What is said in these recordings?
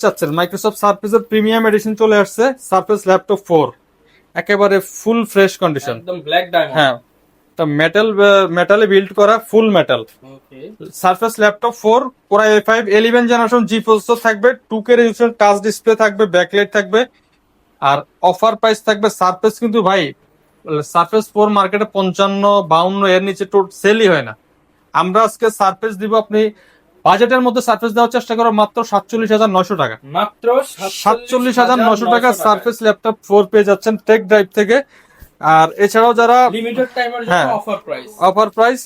চাচ্ছেন মাইক্রোসফট সারফেসের premium addition চলে আসছে, সারফেস ল্যাপটপ 4 একেবারে ফুল ফ্রেশ কন্ডিশন, একদম ব্ল্যাক ডায়মন্ড। হ্যাঁ তা মেটালে বিল্ড করা full metal okay, surface laptop 4 কোরাই i5 11 জেনারেশন জি প্রসেসর থাকবে, 2K রেজোলিউশন টাচ ডিসপ্লে থাকবে, ব্যাকলাইট থাকবে। আর অফার প্রাইস থাকবে সারফেস কিন্তু ভাই সারফেস 4 মার্কেটে 55-52 এর নিচে সেলই হয় না। আমরা আজকে সারফেস দিব, আপনি বাজেটের মধ্যে সারফেস দেওয়ার চেষ্টা করো মাত্র 47,900 টাকা, মাত্র 47,900 টাকা সারফেস ল্যাপটপ 4 পেয়ে যাচ্ছেন টেক ড্রাইভ থেকে। আর এছাড়াও যারা লিমিটেড টাইমের জন্য হ্যাঁ, offer price. Offer price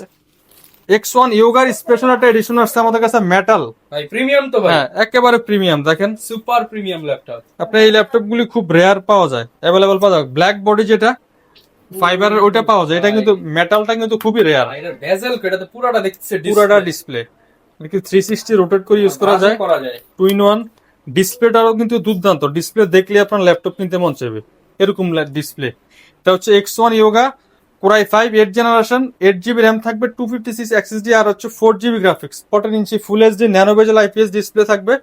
X1 ইয়োগার স্পেশাল একটা এডিশন আসছে আমাদের কাছে মেটাল, ভাই প্রিমিয়াম তো ভাই, হ্যাঁ একেবারে প্রিমিয়াম। দেখেন সুপার প্রিমিয়াম ল্যাপটপ। আপনি এই ল্যাপটপ গুলি খুব রেয়ার পাওয়া যায়, অ্যাভেলেবল পাওয়া যায়। ব্ল্যাক বডি যেটা ফাইবারের ওইটা পাওয়া যায়, এটা কিন্তু মেটালটা কিন্তু খুবই রেয়ার। এটা বেজেল এটাতে পুরোটা দেখছে, পুরাটা ডিসপ্লে কি 360 রোটেট করে ইউজ করা যায়, করা যায়। 2-in-1 ডিসপ্লেটারও কিন্তু দুর্দান্ত, ডিসপ্লে দেখলে আপনার ল্যাপটপ কিনতে মন চাইবে এরকম ডিসপ্লে। এটা হচ্ছে X1 yoga core i 5 8 generation, 8GB RAM থাকবে, 256 SSD আর হচ্ছে 4GB graphics, 14 inch full HD nano bezel IPS display থাকবে।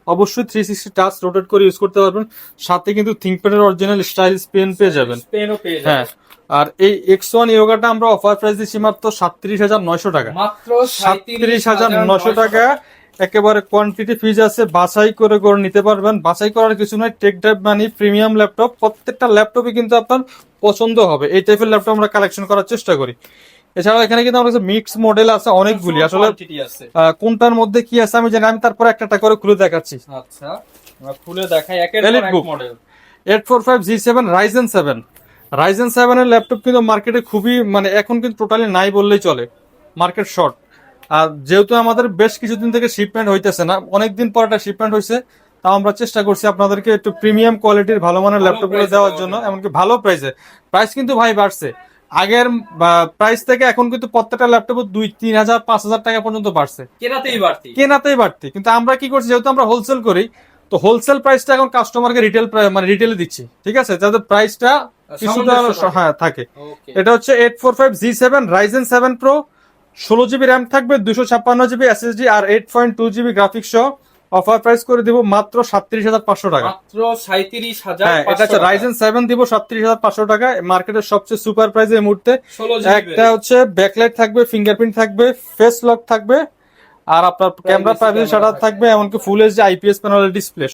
অবশ্যই 360 টাচ রোটেট করে ইউজ করতে পারবেন, সাথে কিন্তু থিংকপ্যাডের অরিজিনাল স্টাইলিশ পেন পেয়ে যাবেন। পেনও পেয়ে হ্যাঁ, যাবেন। আর এই X1 ইয়োগাটা আমরা অফার প্রাইস দিচ্ছি মাত্র 37,900 টাকা, মাত্র 37,900 টাকা। একেবারে কোয়ান্টিটি ফিজ আছে, বাছাই করে করে নিতে পারবেন, বাছাই করার কিছু নয়। টেক ড্রাইভ মানে প্রিমিয়াম ল্যাপটপ, প্রত্যেকটা ল্যাপটপই কিন্তু আপনার পছন্দ হবে, এই টাইপের ল্যাপটপ আমরা কালেকশন করার চেষ্টা করি। এছাড়াও এখানে কিন্তু আমাদের মিক্স মডেল আছে অনেকগুলি, আসলে কোয়ান্টিটি আছে। কোনটার মধ্যে কি আছে আমি জানি, আমি তারপর একটা করে খুলে দেখাচ্ছি। আচ্ছা, আমরা খুলে দেখাই একের পর এক Elite book। Model. 845G7 Ryzen 7, Ryzen 7 এর ল্যাপটপ কিন্তু মার্কেটে খুবই মানে এখন কিন্তু টোটালি নাই বললেই চলে, মার্কেট শর্ট। আর যেহেতু আমাদের বেশ কিছুদিন থেকে শিপমেন্ট হইতেছে না, অনেকদিন পর একটা শিপমেন্ট হয়েছে, তাও আমরা চেষ্টা করছি আপনাদেরকে একটু প্রিমিয়াম কোয়ালিটির ভালো মানের ল্যাপটপগুলো price দেওয়ার দেওয়ার জন্য, জন্য। এমনকি ভালো প্রাইসে। প্রাইস কিন্তু ভাই বাড়ছে, আগের প্রাইস থেকে এখন কিন্তু প্রত্যেকটা ল্যাপটপ 2-3,000-5,000 টাকা পর্যন্ত বাড়ছে, কেনাতেই বাড়তি। কেনাতেই বাড়তি। কিন্তু আমরা কি করছি, যেহেতু আমরা হোলসেল করি, তো হোলসেল প্রাইসটা এখন কাস্টমারকে রিটেল মানে রিটেলে দিচ্ছি, ঠিক আছে, যাতে প্রাইসটা কিছুটা সামঞ্জস্য থাকে। হ্যাঁ থাকে। ওকে, এটা হচ্ছে 845G7 Ryzen 7 Pro, 16GB RAM থাকবে, 256GB SSD আর 8.2GB গ্রাফিক্স সহ। অফার প্রাইস করে দিব মাত্র 37,500 টাকা। মাত্র 37,500 হ্যাঁ, এটা হচ্ছে Ryzen 7 দিব 37,500 টাকা, মার্কেটের সবচেয়ে সুপার প্রাইস এই মুহূর্তে। 16 একটা হচ্ছে ব্যাকলাইট থাকবে, ফিঙ্গারপ্রিন্ট থাকবে, ফেস লক থাকবে, আর আপনার ক্যামেরা প্রাইভেসি শাটার থাকবে, এমনকি ফুল এইচডি IPS প্যানেলের ডিসপ্লে।